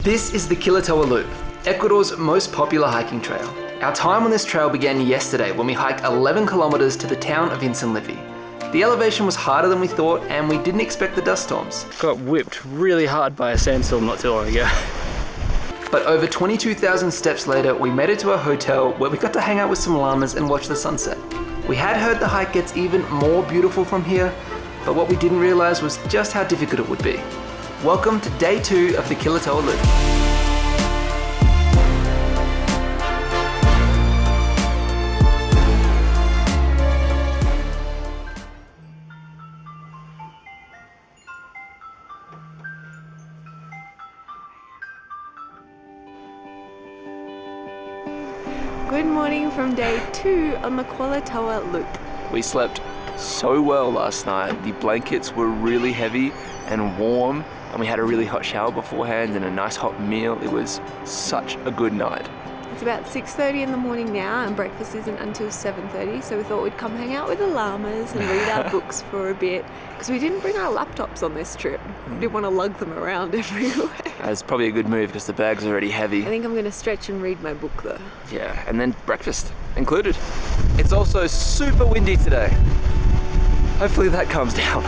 This is the Quilotoa Loop, Ecuador's most popular hiking trail. Our time on this trail began yesterday when we hiked 11 kilometers to the town of Insinlivi. The elevation was harder than we thought and we didn't expect the dust storms. Got whipped really hard by a sandstorm not too long ago. But over 22,000 steps later, we made it to a hotel where we got to hang out with some llamas and watch the sunset. We had heard the hike gets even more beautiful from here, but what we didn't realize was just how difficult it would be. Welcome to day 2 of the Quilotoa Loop. Good morning from day 2 on the Quilotoa Loop. We slept so well last night. The blankets were really heavy and warm, and we had a really hot shower beforehand and a nice hot meal. It was such a good night. It's about 6:30 in the morning now and breakfast isn't until 7:30, so we thought we'd come hang out with the llamas and read our books for a bit, because we didn't bring our laptops on this trip. We didn't want to lug them around everywhere. That's probably a good move because the bag's already heavy. I think I'm going to stretch and read my book though. Yeah, and then breakfast included. It's also super windy today. Hopefully that calms down.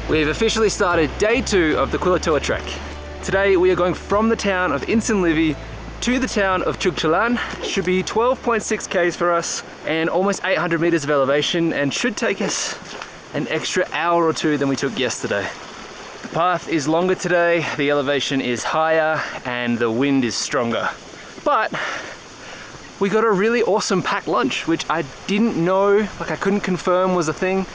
We've officially started day 2 of the Quilotoa trek. Today we are going from the town of Insinlivi to the town of Chugchilan. Should be 12.6 k's for us and almost 800 meters of elevation, and should take us an extra hour or 2 than we took yesterday. The path is longer today, the elevation is higher, and the wind is stronger. But we got a really awesome packed lunch, which I didn't know, I couldn't confirm was a thing.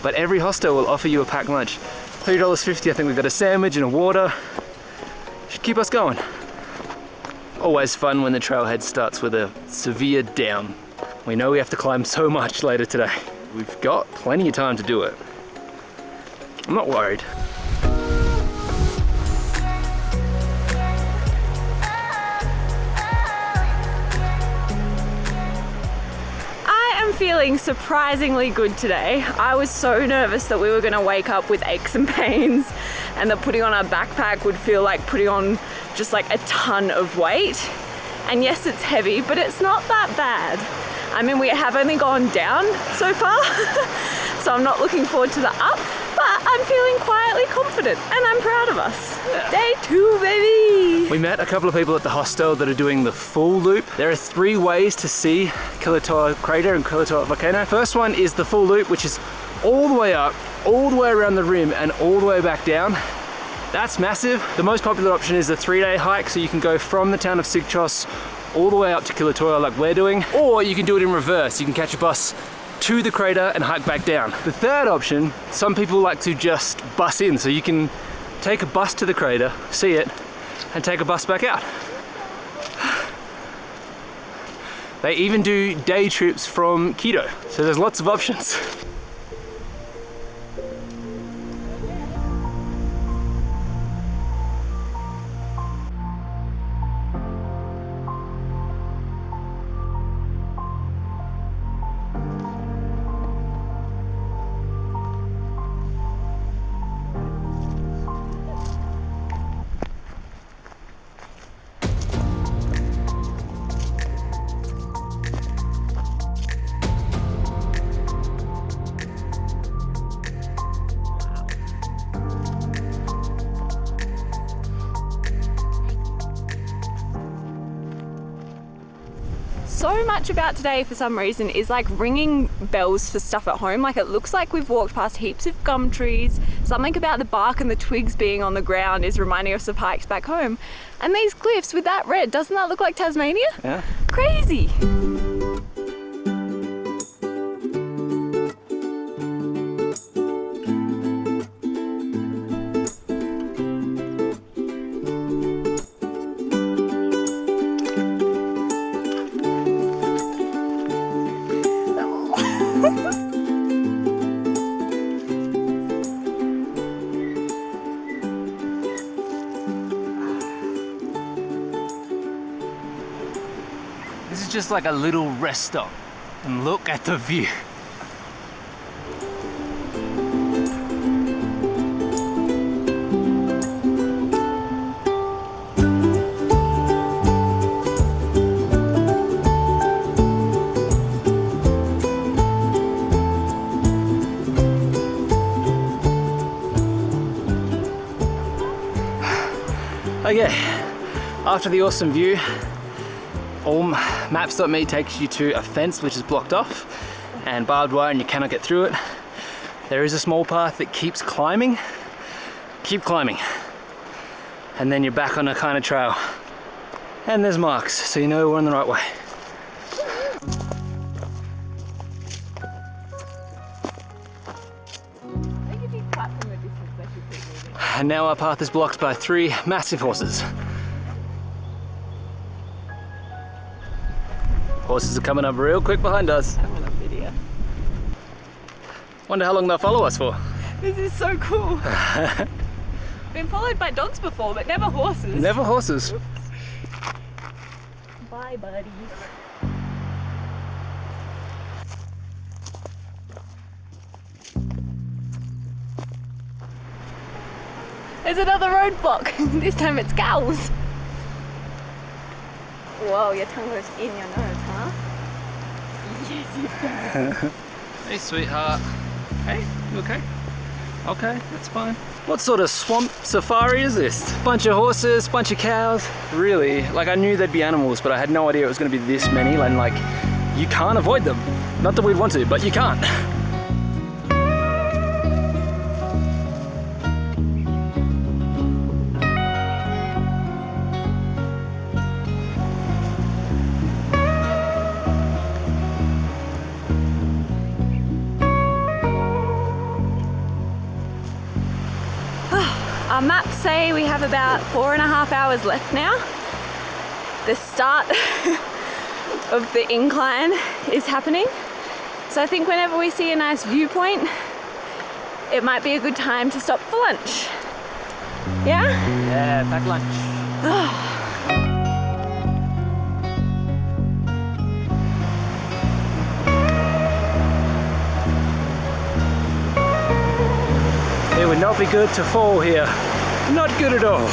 But every hostel will offer you a packed lunch. $3.50, I think we've got a sandwich and a water. Should keep us going. Always fun when the trailhead starts with a severe down. We know we have to climb so much later today. We've got plenty of time to do it. I'm not worried. Feeling surprisingly good today. I was so nervous that we were going to wake up with aches and pains and that putting on our backpack would feel like putting on just like a ton of weight. And yes, it's heavy, but it's not that bad. I mean, we have only gone down so far, so I'm not looking forward to the up, but I'm feeling quietly confident and I'm proud of us. Yeah. Day 2, baby! We met a couple of people at the hostel that are doing the full loop. There are 3 ways to see Quilotoa crater and Quilotoa volcano. First one is the full loop, which is all the way up, all the way around the rim and all the way back down. That's massive. The most popular option is the 3-day hike, so you can go from the town of Chugchilan all the way up to Quilotoa like we're doing, or you can do it in reverse. You can catch a bus to the crater and hike back down. The third option, some people like to just bus in, so you can take a bus to the crater, see it, and take a bus back out. They even do day trips from Quito, so there's lots of options. So much about today for some reason is like ringing bells for stuff at home. Like, it looks like we've walked past heaps of gum trees. Something about the bark and the twigs being on the ground is reminding us of hikes back home. And these cliffs with that red, doesn't that look like Tasmania? Yeah. Crazy. just like a little rest stop. And look at the view. Okay, after the awesome view, all maps.me takes you to a fence which is blocked off and barbed wire and you cannot get through it. There is a small path that keeps climbing. Keep climbing. And then you're back on a kind of trail. And there's marks, so you know we're on the right way. And now our path is blocked by 3 massive horses. Horses are coming up real quick behind us. I want a video. Wonder how long they'll follow us for. This is so cool. Been followed by dogs before, but never horses. Never horses. Oops. Bye, buddies. There's another roadblock. This time it's cows. Whoa, your tongue goes in your nose, huh? Yes, it does. Hey, sweetheart. Hey, you okay? Okay, that's fine. What sort of swamp safari is this? Bunch of horses, bunch of cows. Really, like I knew there'd be animals, but I had no idea it was gonna be this many, and like, you can't avoid them. Not that we'd want to, but you can't. Our maps say we have about 4.5 hours left now. The start of the incline is happening. So I think whenever we see a nice viewpoint, it might be a good time to stop for lunch. Yeah? Yeah, pack lunch. It would not be good to fall here. Not good at all.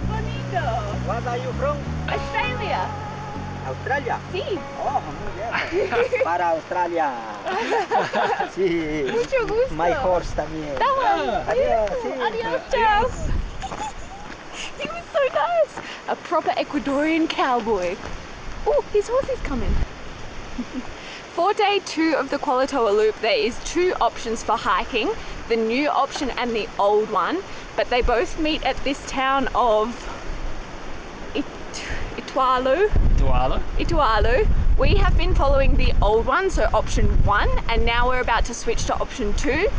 Bonito. Where are you from? Australia. Australia. Sí. Oh, muy bien. Para Australia. Sí. Mucho gusto. My horse también. Adiós. Sí. Adios, ciao. He was so nice. A proper Ecuadorian cowboy. Oh, his horse is coming. For day 2 of the Quilotoa loop, there is 2 options for hiking, the new option and the old one, but they both meet at this town of Itualo. Itualo. We have been following the old one, so option 1, and now we're about to switch to option 2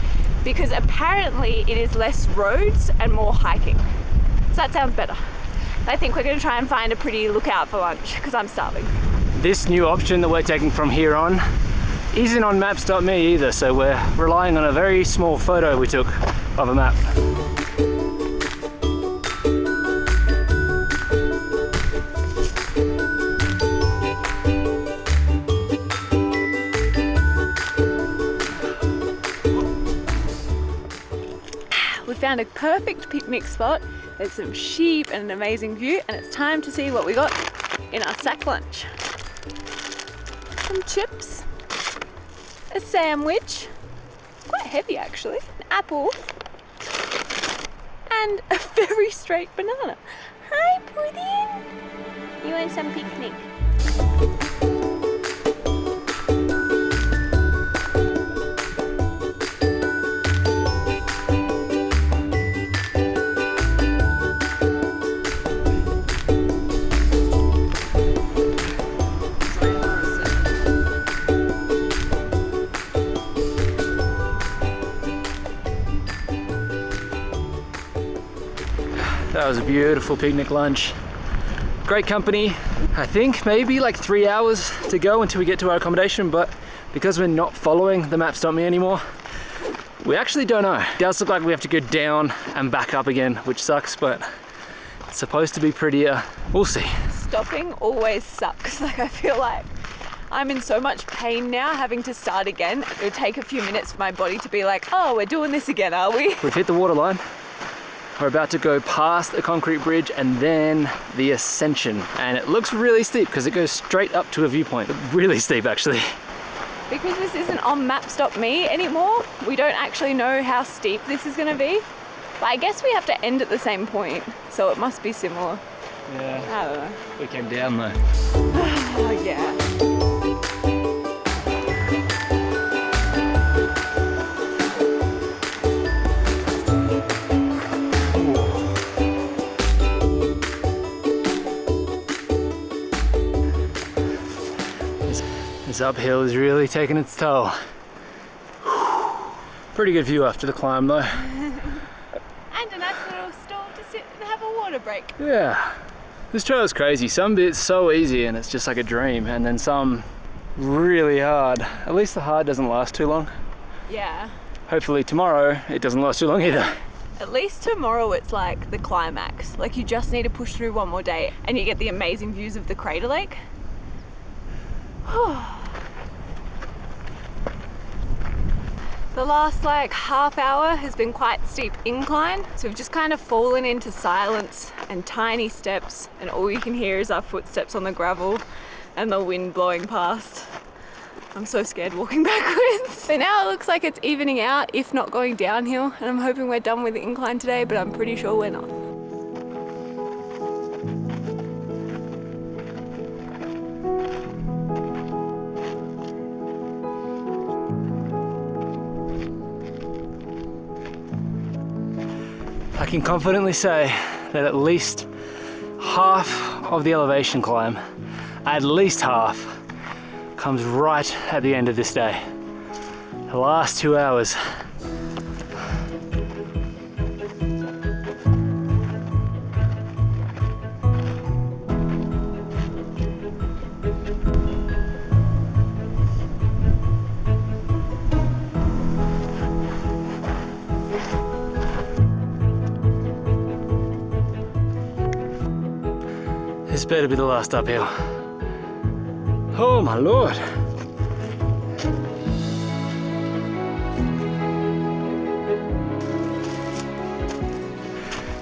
because apparently it is less roads and more hiking. So that sounds better. I think we're going to try and find a pretty lookout for lunch because I'm starving. This new option that we're taking from here on isn't on maps.me either, so we're relying on a very small photo we took of a map. We found a perfect picnic spot. There's some sheep and an amazing view, and it's time to see what we got in our sack lunch. Some chips, a sandwich, quite heavy actually, an apple, and a very straight banana. Hi, Puddin! You want some picnic? That was a beautiful picnic lunch. Great company. I think maybe like 3 hours to go until we get to our accommodation, but because we're not following the maps.me anymore, we actually don't know. It does look like we have to go down and back up again, which sucks, but it's supposed to be prettier. We'll see. Stopping always sucks. Like, I feel like I'm in so much pain now having to start again. It would take a few minutes for my body to be like, oh, we're doing this again, are we? We've hit the waterline. We're about to go past a concrete bridge and then the ascension. And it looks really steep because it goes straight up to a viewpoint. Really steep, actually. Because this isn't on maps.me anymore, we don't actually know how steep this is going to be. But I guess we have to end at the same point, so it must be similar. Yeah. I don't know. We came down though. Oh, yeah. This uphill is really taking its toll. Pretty good view after the climb though. And a nice little stall to sit and have a water break. Yeah. This trail is crazy. Some bits so easy and it's just like a dream, and then some really hard. At least the hard doesn't last too long. Yeah. Hopefully tomorrow it doesn't last too long either. At least tomorrow it's like the climax. Like, you just need to push through one more day and you get the amazing views of the crater lake. The last like half hour has been quite steep incline, so we've just kind of fallen into silence and tiny steps, and all you can hear is our footsteps on the gravel and the wind blowing past. I'm so scared walking backwards. But now it looks like it's evening out, if not going downhill, and I'm hoping we're done with the incline today, but I'm pretty sure we're not. I can confidently say that at least half of the elevation climb, at least half, comes right at the end of this day. The last 2 hours. This better be the last uphill. Oh my lord.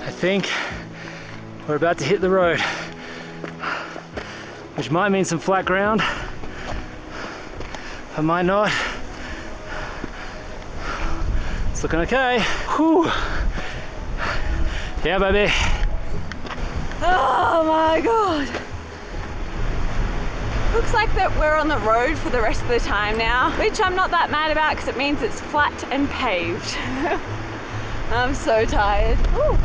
I think we're about to hit the road, which might mean some flat ground, but might not. It's looking okay. Whew. Yeah, baby. Oh my god. Looks like that we're on the road for the rest of the time now, which I'm not that mad about because it means it's flat and paved. I'm so tired. Ooh.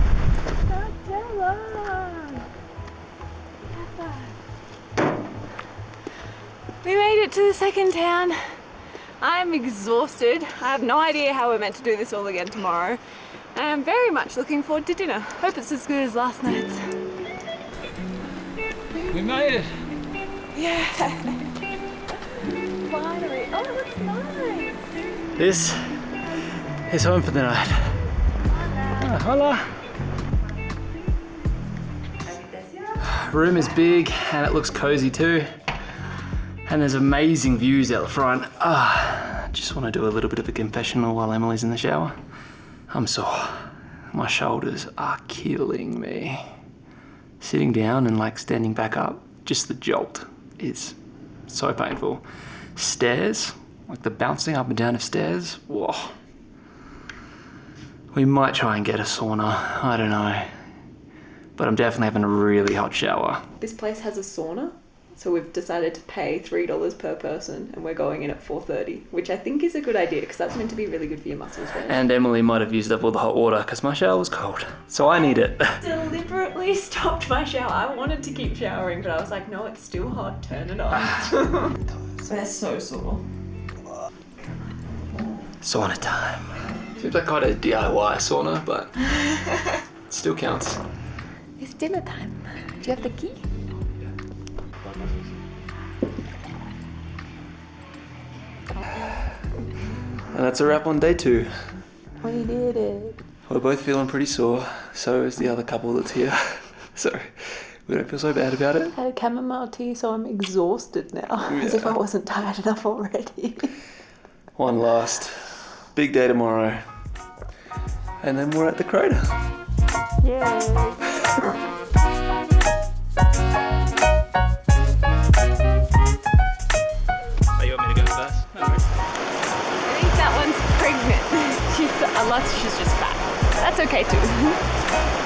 We made it to the second town. I'm exhausted. I have no idea how we're meant to do this all again tomorrow. And I'm very much looking forward to dinner. Hope it's as good as last night's. We made it. Yeah. Finally. Oh, it looks nice. This is home for the night. Hola. Room is big and it looks cozy too. And there's amazing views out the front. I just want to do a little bit of a confessional while Emily's in the shower. I'm sore. My shoulders are killing me. Sitting down and like standing back up, just the jolt is so painful. Stairs, like the bouncing up and down of stairs, whoa. We might try and get a sauna, I don't know. But I'm definitely having a really hot shower. This place has a sauna, so we've decided to pay $3 per person and we're going in at 4:30, which I think is a good idea because that's meant to be really good for your muscles. Right? And Emily might have used up all the hot water because my shower was cold. So I need it. Deliberately stopped my shower. I wanted to keep showering, but I was like, no, it's still hot, turn it off. They're so sore. Sauna time. Seems like quite a DIY sauna, but it still counts. It's dinner time. Do you have the key? And that's a wrap on day 2. We did it. We're both feeling pretty sore, so is the other couple that's here. So we don't feel so bad about it. I had a chamomile tea, so I'm exhausted now. As if I wasn't tired enough already. One last big day tomorrow. And then we're at the crater. Yay. Oh, you want me to go first? No worries. I think that one's pregnant. Unless she's just fat. That's okay too.